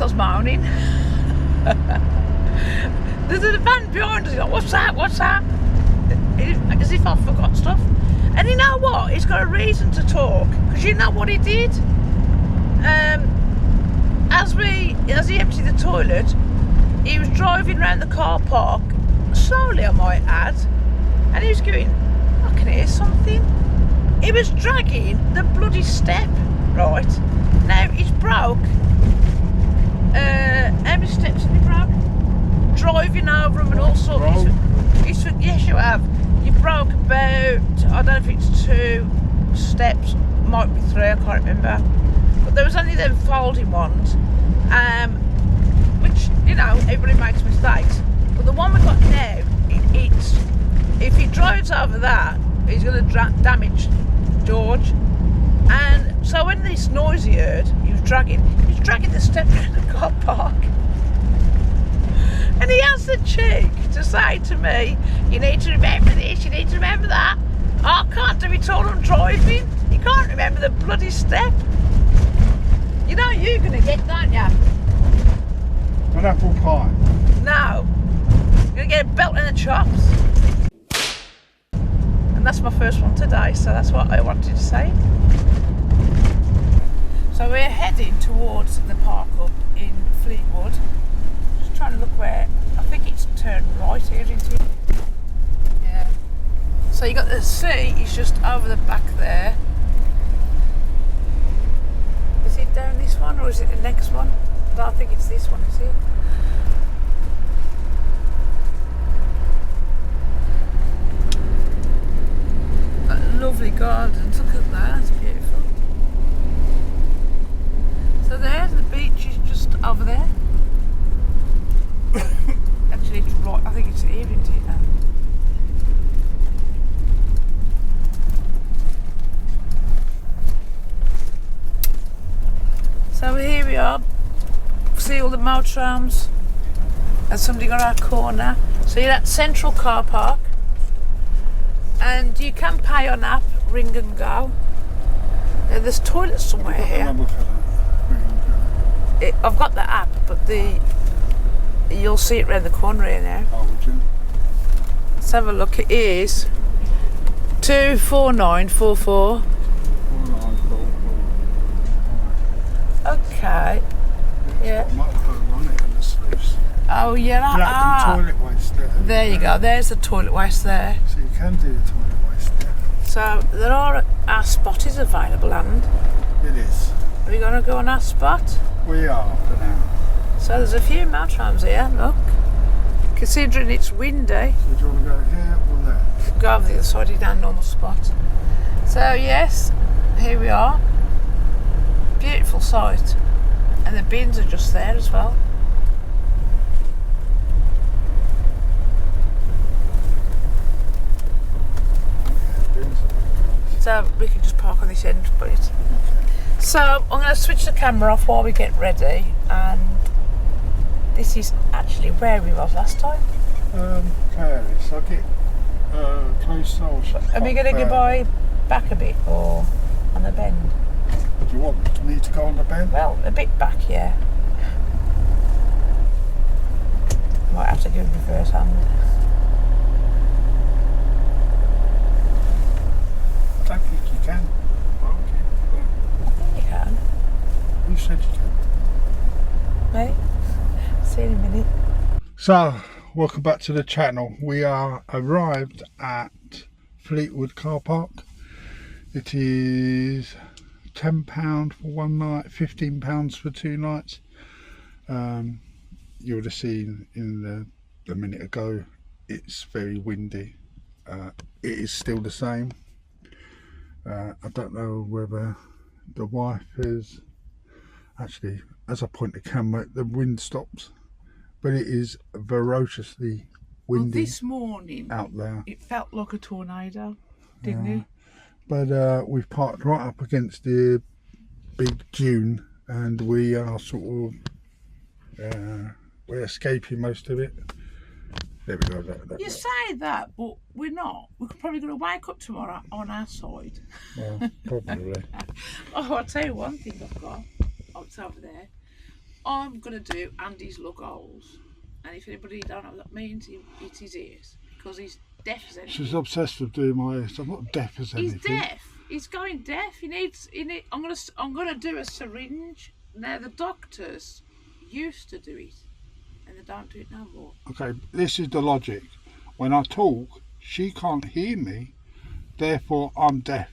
I was moaning. There's a van behind us. He's like, what's that? What's that? As if I forgot stuff. And you know what? He's got a reason to talk. Because you know what he did? As he emptied the toilet, he was driving around the car park, slowly I might add, and he was going, I can hear something. He was dragging the bloody step, right? Now he's broke. How many steps have he broke? Driving over them and all sorts. Yes, you have. You broke about, I don't know if it's 2 steps, might be 3, I can't remember. But there was only them folding ones, which, you know, everybody makes mistakes. But the one we got now, it's if he drives over that, he's going to damage George. And so when this noise he heard, he was dragging the step around the car park. And he has the cheek to say to me, you need to remember this, you need to remember that. I can't do it all, I'm driving. You can't remember the bloody step. You know you're going to get, don't you? An apple pie. No. You're going to get a belt in the chops. And that's my first one today, so that's what I wanted to say. So we're heading towards the park up in Fleetwood. Just trying to look where, I think it's turned right here, isn't it? Yeah. So you got the sea, it's just over the back there. Is it down this one or is it the next one? I don't think it's this one, is it? Lovely gardens, look at that, that's beautiful. So there, the beach is just over there. Actually it's right, I think it's here, isn't it now? So here we are, see all the motorhomes, and somebody got our corner. So you're at Central Car Park. And you can pay on app, ring and go. There's toilets somewhere here. I've got the app, but you'll see it round the corner here now. Oh, would you? Let's have a look. It is 24944. 4944. Okay. Yeah. Motorhome on it and the sluice. Oh yeah. Blackpool toilet waste there. There you go. There's the toilet waste there. So you can do the toilet waste there. So there are our spot is available, and It is. are we going to go on our spot? We are for now. So there's a few motorhomes here. Look, considering it's windy. So do you want to go here or there? Go over the other side of our normal spot. So yes, here we are. Beautiful sight, and the bins are just there as well. So we can just park on this end, but it's... So I'm going to switch the camera off while we get ready, and this is actually where we was last time. Paris. I'll get close to. Are we going to go by back a bit or on the bend? Do you want me to go on the bend? Well, a bit back, yeah. Might have to give reverse hand. I don't think you can. Well, okay. I think you can. You said you can. Mate, see you in a minute. So, welcome back to the channel. We are arrived at Fleetwood car park. It is £10 for one night, £15 for 2 nights. You would have seen in the minute ago, it's very windy. It is still the same. I don't know whether the wife is actually, as I point the camera, the wind stops, but it is ferociously windy. Well, this morning out there. It felt like a tornado, didn't it? But we've parked right up against the big dune, and we are sort of we're escaping most of it. There we go. You say that, but we're not. We're probably going to wake up tomorrow on our side. Well, probably. Oh, I'll tell you one thing I've got. Oh, it's over there. I'm going to do Andy's lug holes. And if anybody don't know what that means, it's his ears. Because he's deaf as anything. She's obsessed with doing my ears. I'm not deaf as anything. He's deaf. He's going deaf. I'm gonna do a syringe. Now the doctors used to do it, and they don't do it no more. Okay, this is the logic. When I talk, she can't hear me, therefore I'm deaf.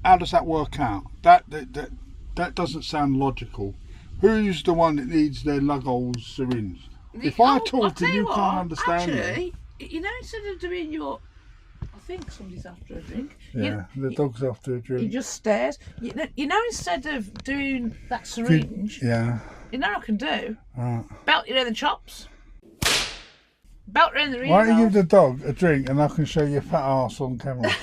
How does that work out? That doesn't sound logical. Who's the one that needs their lug holes syringed? If I talk and you can't understand me. You know, instead of doing your... I think somebody's after a drink. Yeah, the dog's after a drink. He just stares. You know, instead of doing that syringe... Yeah. You know what I can do? Belt you in the chops. Belt around the ears. Why don't you give the dog a drink and I can show your fat arse on camera?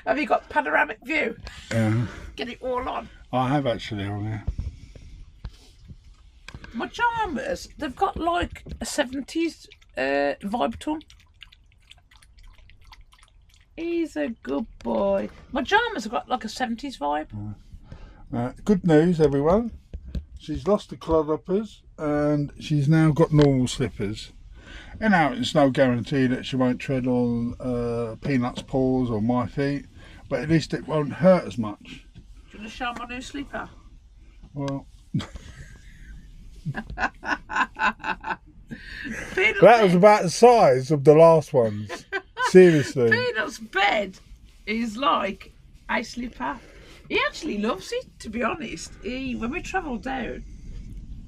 Have you got panoramic view? Yeah. Get it all on. I have actually on here. My Jarmers, they've got like a 70s vibe to them. He's a good boy. My Jarmers have got like a 70s vibe. Good news, everyone. She's lost the clodhoppers and she's now got normal slippers. And now it's no guarantee that she won't tread on Peanut's paws or my feet, but at least it won't hurt as much. Do you want to show my new slipper? Well... That was about the size of the last ones. Seriously. Peanut's bed is like a slipper. He actually loves it, to be honest. When we travel down,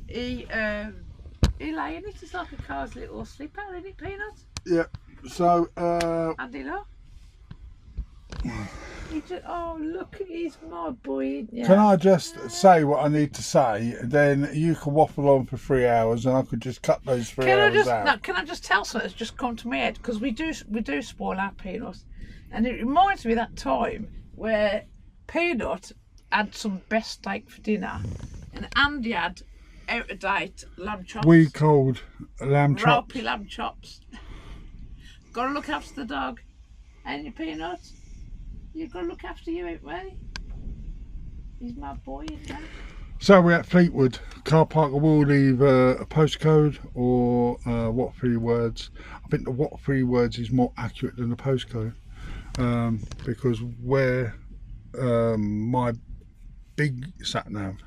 he lay in it. It's like a car's little slipper, isn't it, Peanut? Yeah. So Andy, look. Oh, look, he's my boy. Yeah. Can I just say what I need to say? Then you can waffle on for 3 hours, and I could just cut those 3 hours out. No, can I just tell something that's just come to my head? Because we do spoil our Peanut, and it reminds me of that time where Peanut had some best steak for dinner, and Andy had out of date lamb chops. We called lamb chops. Ropey lamb chops. Got to look after the dog, and your Peanut. You've got to look after you, ain't we? He's my boy, isn't he? So we're at Fleetwood car park. I will leave a postcode or what 3 words. I think the what 3 words is more accurate than the postcode, because where my big sat nav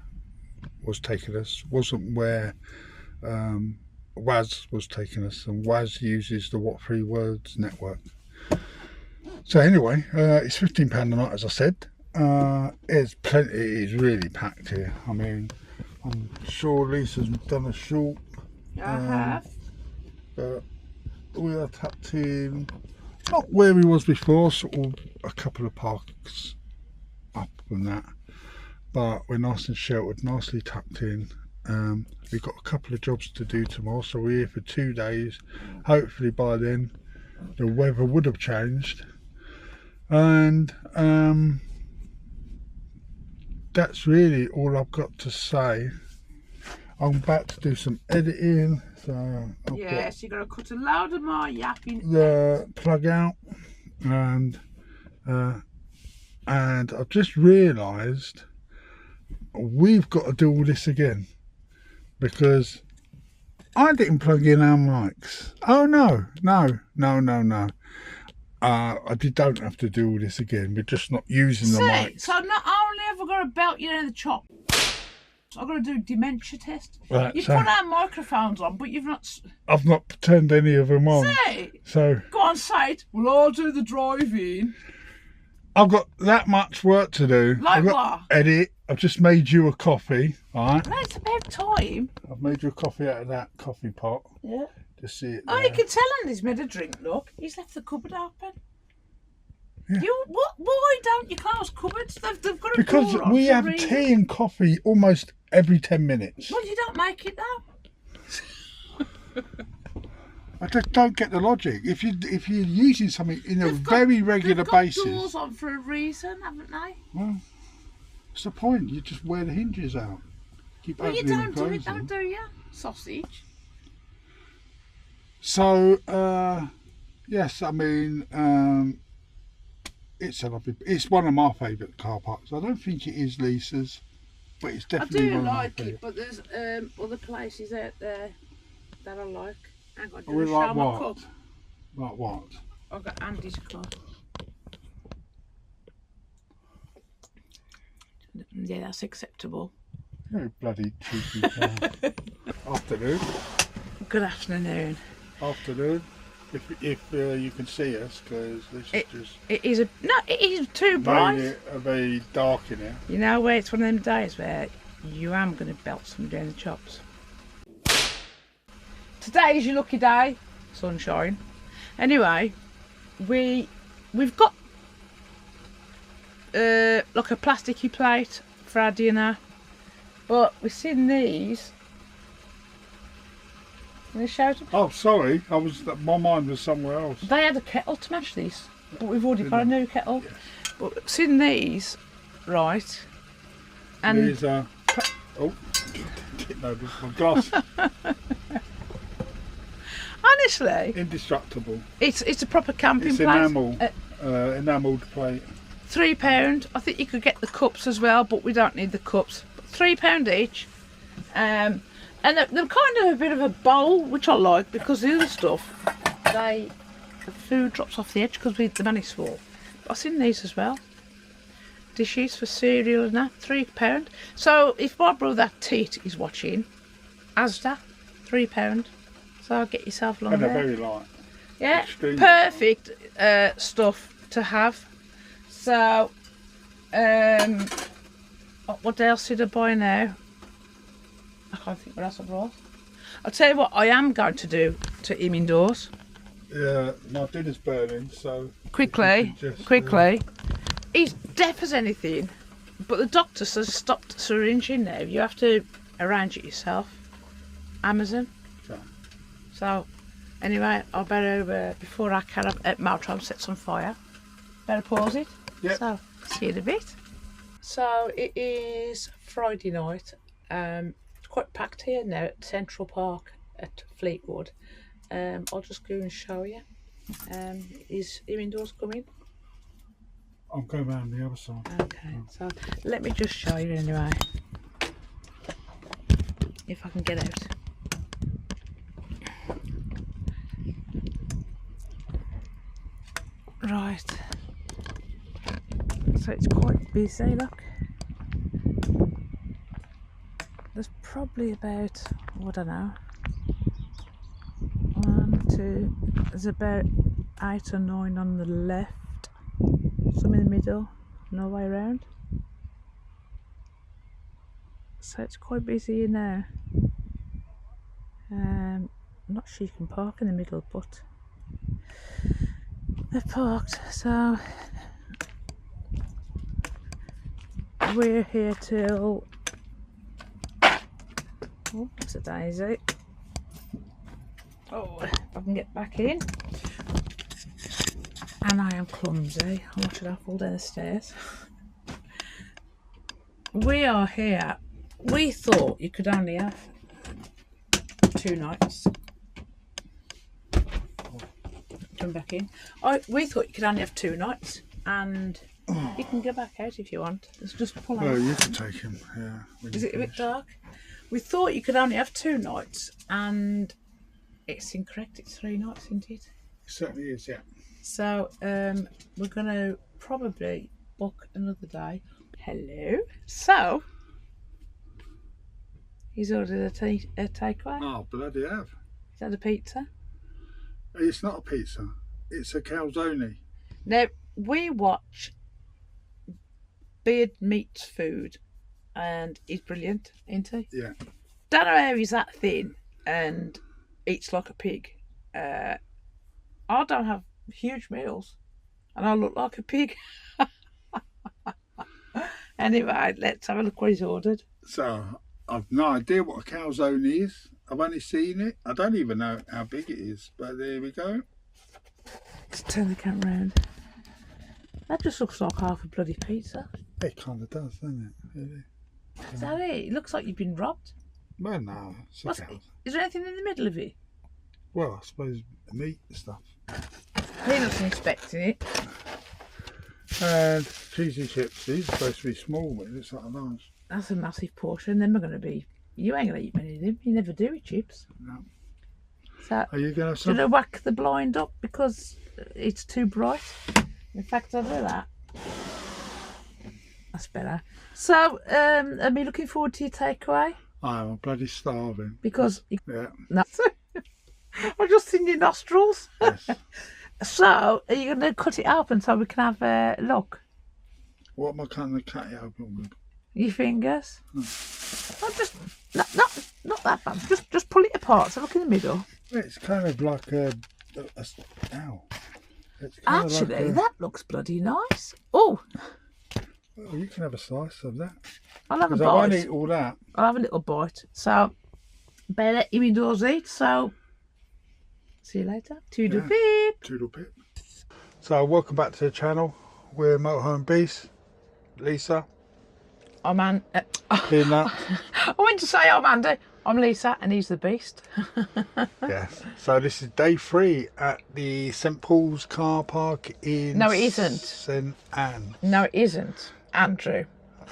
was taking us wasn't where Waz was taking us, and Waz uses the what 3 words network. So anyway, it's £15 a night, as I said. It's plenty. It is really packed here. I mean, I'm sure Lisa's done a short. I have. But we are tucked in, not where we was before, sort of a couple of parks up and that. But we're nice and sheltered, nicely tucked in. We've got a couple of jobs to do tomorrow, so we're here for 2 days. Hopefully by then the weather would have changed. And that's really all I've got to say. I'm about to do some editing, so yes, you've got to cut a load of my yapping. The plug out, and I've just realised we've got to do all this again, because I didn't plug in our mics. Oh no. Don't have to do all this again. We're just not using the mics. So not only have I got to belt you in the chop, I've got to do a dementia test. Right, you put our microphones on, but you've not... I've not turned any of them on. So go on, say it. We'll all do the driving. I've got that much work to do. Like I've got what? Edit. I've just made you a coffee. Alright. Well, it's about time. I've made you a coffee out of that coffee pot. Yeah. Just see it there. Oh, you can tell Andy's made a drink, look. He's left the cupboard open. Yeah. Why don't you close cupboards? They've got a because door on we for have reason. tea and coffee almost every 10 minutes. Well, you don't make it though. I just don't get the logic. If you're using something in a very regular basis, they've got doors on for a reason, haven't they? Well, what's the point? You just wear the hinges out. Keep well, you opening don't and do it, closing. do you? Sausage. So yes, I mean it's a lovely. It's one of my favourite car parks. I don't think it is Lisa's. but it's I definitely do one like of my it, but there's other places out there that I like. Hang on, do We you like show my what? cup? Like what? I've got Andy's cup. Yeah, that's acceptable. You bloody cheeky cow. Afternoon. Good afternoon. Afternoon. If you can see us, because this is just It is it is too made bright. it very dark in here. You know where it's one of them days where you am going to belt somebody in the chops. Today is your lucky day, sunshine. Anyway, we've got like a plasticky plate for our dinner, but we've seen these. Can you shout them? Oh, sorry. My mind was somewhere else. They had a kettle to match these, but we've already got a new kettle. Yes. But we've seen these, right? And These are. Oh, getting over my glass. honestly, Indestructible. it's a proper camping It's plate. enamelled plate. £3. I think you could get the cups as well, but we don't need the cups. £3 each. And they're kind of a bit of a bowl, which I like, because the other stuff, the food drops off the edge because the money's small. But I've seen these as well. Dishes for cereal and that, £3. So if my brother Tit is watching, Asda, £3. So get yourself along And they're there. very light. Yeah, extremely perfect stuff to have. So, what else did I buy now? I can't think what else I brought. I'll tell you what I am going to do to him indoors. Yeah, my dinner's burning, so Quickly. He's deaf as anything, but the doctor says stop syringing now. You have to arrange it yourself. Amazon. Okay. So, anyway, I better, before I can at Motorhome set some fire, better pause it. Yep. So, see you in a bit. So, it is Friday night. It's quite packed here now at Central Park at Fleetwood. I'll just go and show you. Is him indoors coming? I'm going round the other side. Okay, so let me just show you anyway. If I can get out. Right. So it's quite busy, look. There's probably about, I don't know, 1, 2, there's about 8 or 9 on the left, some in the middle, no way around. So it's quite busy in there. I'm not sure you can park in the middle, but they're parked. So we're here till, oh, it's a daisy. Oh, if I can get back in. And I am clumsy. I watched it fall down the stairs. We are here. We thought you could only have 2 nights. Come back in. We thought you could only have 2 nights, and you can go back out if you want. It's just pull out. Oh, you can take him. Yeah. Is it a bit dark? We thought you could only have 2 nights, and it's incorrect. It's 3 nights, isn't it? It certainly is, yeah. So we're going to probably book another day. Hello. So he's ordered a takeaway. Oh, bloody have. Is that a pizza? It's not a pizza. It's a calzone. Now we watch Beard Meats Food, and he's brilliant, isn't he? Yeah. Don't know how he's that thin and eats like a pig. I don't have huge meals, and I look like a pig. Anyway, let's have a look what he's ordered. So, I've no idea what a calzone is. I've only seen it. I don't even know how big it is, but there we go. Let's turn the camera around. That just looks like half a bloody pizza. It kind of does, doesn't it? Really? Is that it? It looks like you've been robbed. Well, no. It's a calzone. Is there anything in the middle of it? Well, I suppose meat and stuff. He wasn't expecting it. And cheesy chips. These are supposed to be small, but it looks like a large. That's a massive portion. Then we're going to be... You ain't going to eat many of them. You never do with chips. No. So, Are you going to have some? should I whack the blind up because it's too bright? In fact, I'll do that. That's better. So, are we looking forward to your takeaway? I'm bloody starving. Because... Yeah. No. I've just seen your nostrils. Yes. So, are you going to cut it open so we can have a look? What am I cutting the cut it open with? Your fingers? Oh, just not that bad. Just pull it apart. So look in the middle. It's kind of like ow. It's kind Actually, of like that looks bloody nice. Oh, well, you can have a slice of that. I'll have a Because I won't bite. eat all that. I'll have a little bite. So, better let me does eat. So, see you later. Toodle beep. Toodle pip. So welcome back to the channel. We're Motorhome Beast. Lisa. I'm Peanut. I went to say I'm Andy. I'm Lisa and he's the beast. Yes. So this is day 3 at the St Paul's car park in... No, it isn't. St Anne. No, it isn't, Andrew.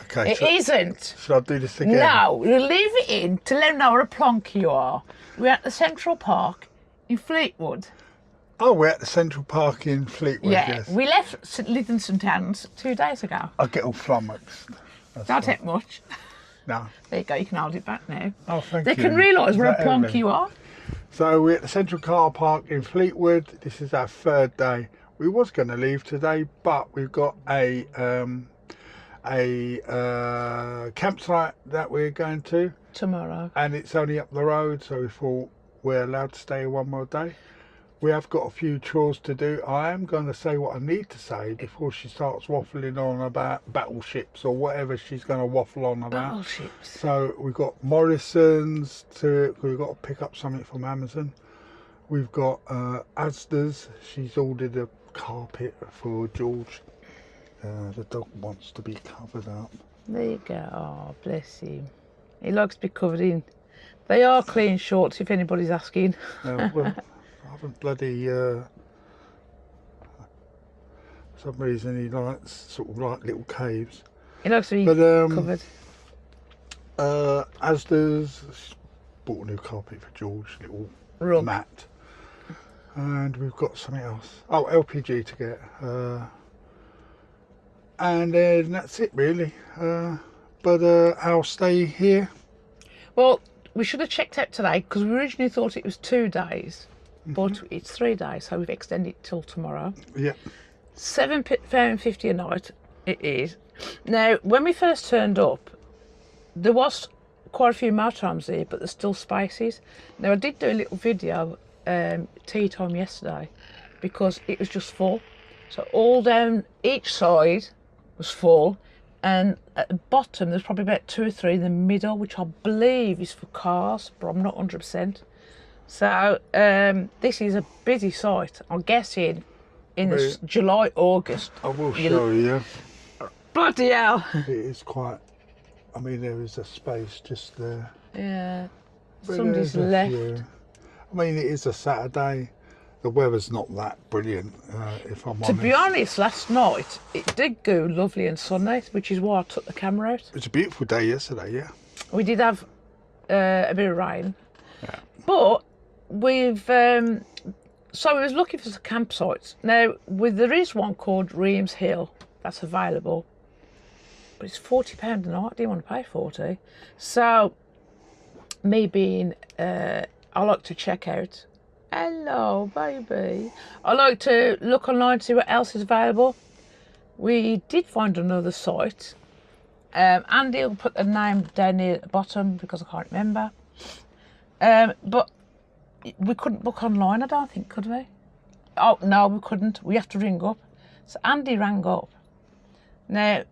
Okay. It isn't. Should I do this again? No, you leave it in to let them know what a plonk you are. We're at the Central Park in Fleetwood. Oh, we're at the Central Park in Fleetwood, Yeah, yes. we left Lytham St Anne's 2 days ago. I get all flummoxed. That's Don't fine. take much. No. There you go, you can hold it back now. Oh, thank They you. can realise Is what a that plonk everything? you are. So we're at the Central Car Park in Fleetwood. This is our 3rd day. We was going to leave today, but we've got a campsite that we're going to, Tomorrow. and it's only up the road, so we thought we're allowed to stay one more day. We have got a few chores to do. I am going to say what I need to say before she starts waffling on about battleships or whatever she's going to waffle on about. Battleships. So we've got Morrison's we've got to pick up something from Amazon. We've got Asda's. She's ordered a carpet for George. The dog wants to be covered up. There you go. Oh, bless him. He likes to be covered in. They are clean shorts, if anybody's asking. Well, I haven't bloody... for some reason he likes sort of like little caves. He likes to be But covered. Asda's bought a new carpet for George, little Rug. mat. And we've got something else. Oh, LPG to get. And then that's it really. But I'll stay here. Well, we should have checked out today because we originally thought it was 2 days. But it's 3 days, so we've extended it till tomorrow. Yeah. £7.50 a night it is. Now, when we first turned up, there was quite a few motorhomes here, but there's still spaces. Now, I did do a little video tea time yesterday because it was just full. So all down each side was full, and at the bottom there's probably about 2 or 3 in the middle, which I believe is for cars, but I'm not 100%. So this is a busy site. I'm guessing in the July, August. I will show you. Bloody hell. It is quite... I mean, there is a space just there. Yeah. But Somebody's there's a left. few. I mean, it is a Saturday. The weather's not that brilliant, if I'm honest. To be honest, last night it did go lovely and sunny, which is why I took the camera out. It's a beautiful day yesterday, yeah. We did have a bit of rain, Yeah. but we've so we was looking for some campsites. Now, there is one called Reams Hill that's available, but it's £40 a night. I didn't want to pay 40. So, me being, I like to check out. Hello, baby. I like to look online to see what else is available. We did find another site. Andy will put the name down near the bottom because I can't remember. But we couldn't book online, I don't think, could we? Oh, no, we couldn't. We have to ring up. So Andy rang up. Now,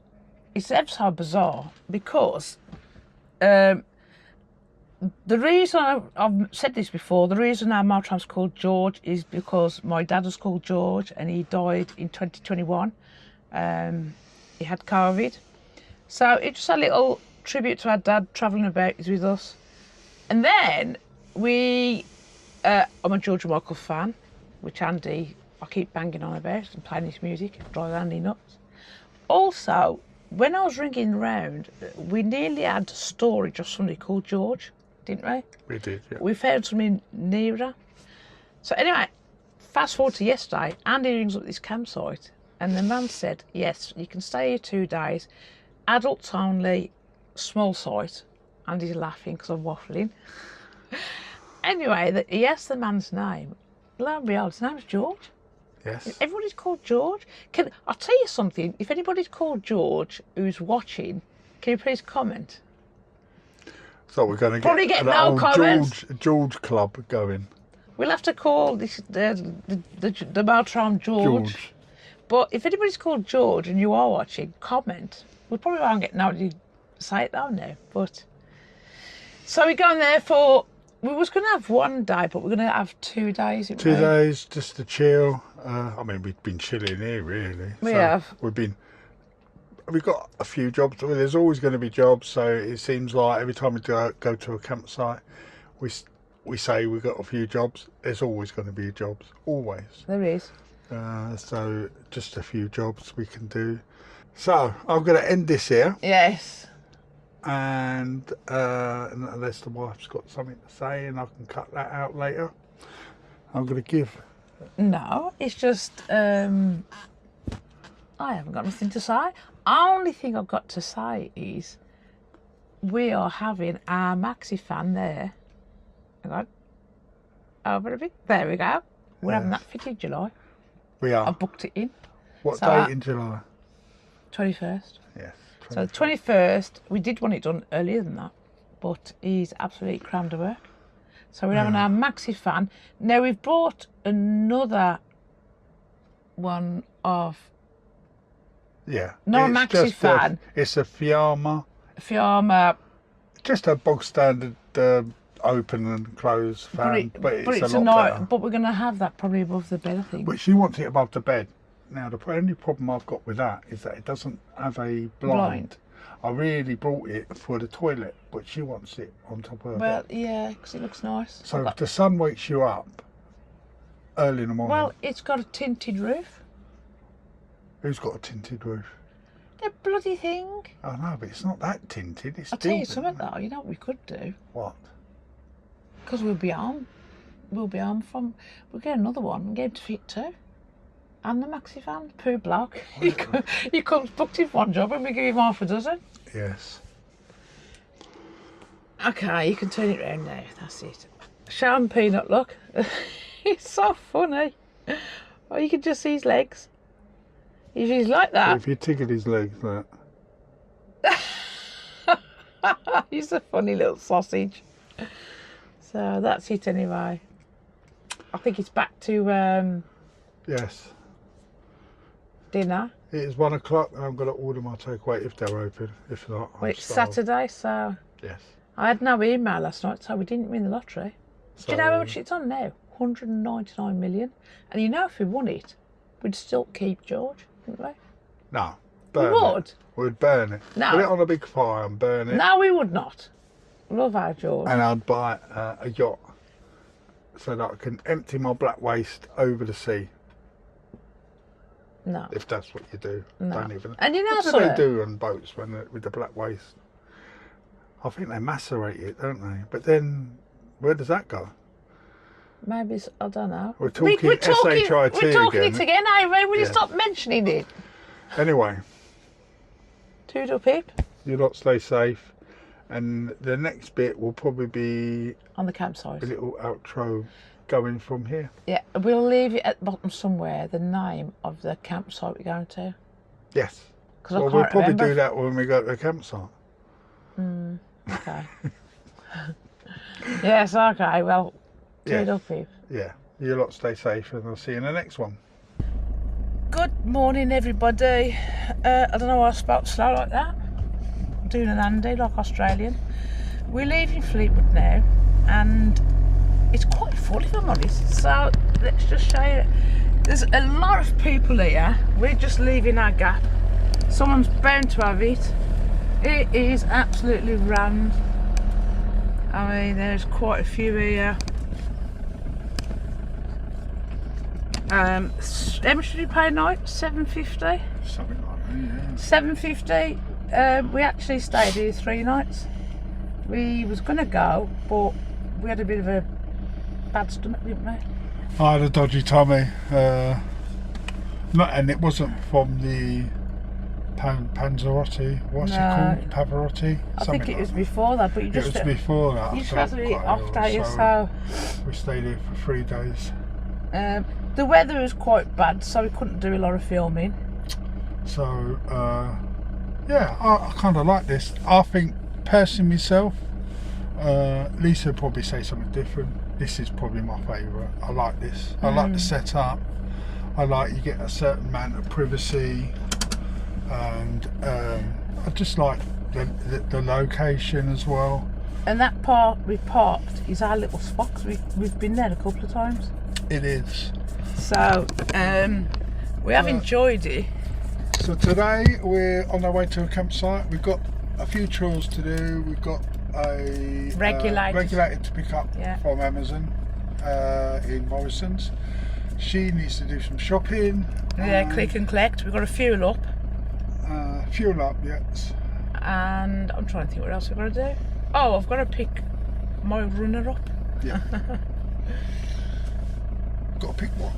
it's ever so bizarre because the reason I've said this before, the reason our motorhome's called George is because my dad was called George and he died in 2021. He had COVID. So it's just a little tribute to our dad travelling about. He's with us. And then I'm a George Michael fan, which Andy, I keep banging on about and playing his music, drive Andy nuts. Also, when I was ringing round, we nearly had storage of somebody called George, didn't we? We did, yeah. We found something nearer. So anyway, fast forward to yesterday, Andy rings up this campsite and the man said, yes, you can stay here 2 days, adults only, small site. Andy's laughing because I'm waffling. Anyway, he asked the man's name. Lo and behold, his name's George. Yes. Everybody's called George. I'll tell you something, if anybody's called George who's watching, can you please comment? So we're going to Probably get get no comments. George Club going. We'll have to call this the Motorhome George. But if anybody's called George and you are watching, comment. We probably won't get nobody to say it though now. But so we're going there for. We was going to have 1 day, but we're going to have 2 days. 2 days just to chill. I mean, we've been chilling here really. We have. We've got a few jobs. There's always going to be jobs. So it seems like every time we go to a campsite, we say we've got a few jobs. There's always going to be jobs. Always. There is. So just a few jobs we can do. So I'm going to end this here. Yes. And unless the wife's got something to say and I can cut that out later, I'm going to give. No, it's just I haven't got nothing to say. Only thing I've got to say is we are having our maxi fan there. Hang on. Over a bit. There we go. We're having that fitted July. We are. I booked it in. What date in July? 21st. Yes. 21st. So the 21st, we did want it done earlier than that, but he's absolutely crammed to work. So we're having our maxi fan. Now we've bought another one of. Yeah. Not a maxi fan. It's a Fiamma. Just a bog standard open and close fan, but it's a lot better. But we're going to have that probably above the bed, I think. But she wants it above the bed. Now the only problem I've got with that is that it doesn't have a blind. I really brought it for the toilet, but she wants it on top of her bed. Yeah, because it looks nice. So if the sun wakes you up early in the morning. Well, it's got a tinted roof. Who's got a tinted roof? The bloody thing. I know, but it's not that tinted. It's I'll tell you something though. You know what we could do? What? Because we'll be on from. We'll get another one and get him to fit too. And the maxi fan per block. He comes booked in one job and we give him half a dozen. Yes. Okay, you can turn it round now. That's it. Show him Peanut, look. It's so funny. Oh, you can just see his legs. If he's like that. If you tickle his legs, that. He's a funny little sausage. So that's it anyway. I think it's back to yes. Dinner. It is 1 o'clock and I'm going to order my takeaway if they're open. If not, well, it's Saturday, so. Yes. I had no email last night, so we didn't win the lottery. So, do you know how much it's on now? 199 million. And you know if we won it, we'd still keep George, wouldn't we? No. We would. We'd burn it. No. Put it on a big fire and burn it. No, we would not. Love our George. And I'd buy a yacht so that I can empty my black waste over the sea. No. If that's what you do. No. Don't even. And you know what do they do on boats with the black waste? I think they macerate it, don't they? But then, where does that go? Maybe I don't know. We're talking SHIT We're talking again. it again, Ivy. Will you stop mentioning it? Anyway. Toodle pip. You lot stay safe. And the next bit will probably be on the campsite. A little outro going from here. Yeah, we'll leave it at the bottom somewhere, the name of the campsite we're going to. Yes. Well, we'll probably do that when we go to the campsite. Okay. Yes, okay, well, toodle pip. Yeah, you lot stay safe and I'll see you in the next one. Good morning, everybody. I don't know why I spoke slow like that. I'm doing an Andy like Australian. We're leaving Fleetwood now, and it's quite full if I'm honest. So let's just show you. There's a lot of people here. We're just leaving our gap. Someone's bound to have it. It is absolutely rammed. I mean, there's quite a few here. How much did you pay a night? $7.50? Something like 7:50. We actually stayed here 3 nights. We was gonna go, but we had a bit of a bad stomach, didn't we? I had a dodgy tummy. And it wasn't from the Panzerotti. What's it called? Pavarotti? I think it was before that, but you just... It was before that. You just had a bit off day, so... We stayed here for 3 days. The weather was quite bad, so we couldn't do a lot of filming. So, yeah, I kind of like this. I think, personally myself, Lisa would probably say something different. This is probably my favourite. I like this. I like the setup. I like you get a certain amount of privacy, and I just like the location as well. And that part we parked is our little spot, 'cause we've been there a couple of times. It is. So we have enjoyed it. So today we're on our way to a campsite. We've got a few chores to do. We've got a regulator to pick up from Amazon in Morrison's. She needs to do some shopping. Yeah, click and collect. We've got to fuel up. Yes. And I'm trying to think what else we've got to do. Oh, I've got to pick my runner up. Yeah. Got to pick what?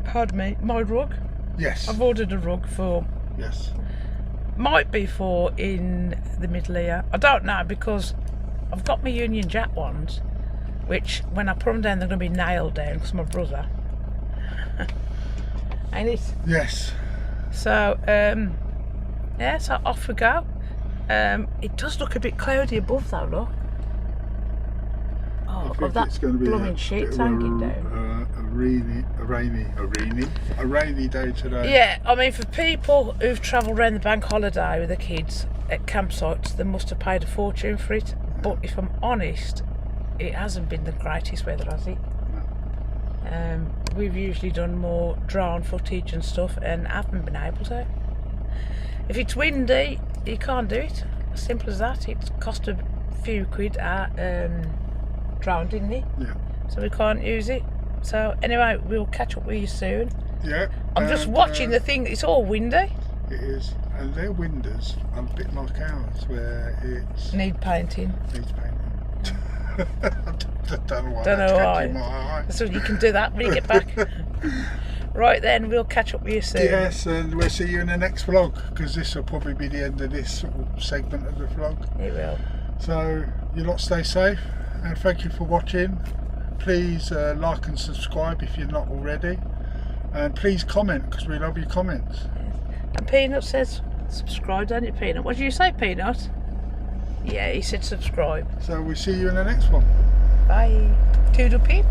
Pardon me, my rug. Yes. I've ordered a rug for... Yes. Might be for in the middle here. I don't know, because I've got my Union Jack ones, which when I put them down they're going to be nailed down because my brother. Ain't it? Yes. So yeah, so off we go. It does look a bit cloudy above though, look. Oh, I think it's going to be blooming sheets hanging down. A rainy day today. Yeah, I mean, for people who've travelled around the bank holiday with their kids at campsites, they must have paid a fortune for it. But if I'm honest, it hasn't been the greatest weather, has it? No. We've usually done more drone footage and stuff, and haven't been able to. If it's windy, you can't do it. Simple as that. It's cost a few quid drone, didn't it? Yeah. So we can't use it. So anyway, we'll catch up with you soon. Yeah. I'm just watching the thing. It's all windy. It is, and their windows are a bit like ours, where it's needs painting. I don't know why. So you can do that when you get back. Right then, we'll catch up with you soon. Yes, and we'll see you in the next vlog, because this will probably be the end of this sort of segment of the vlog. It will. So you lot stay safe, and thank you for watching. Please like and subscribe if you're not already, and please comment, because we love your comments. And Peanut says subscribe, don't you, Peanut? What did you say, Peanut? Yeah, he said subscribe. So we'll see you in the next one. Bye. Toodle peep.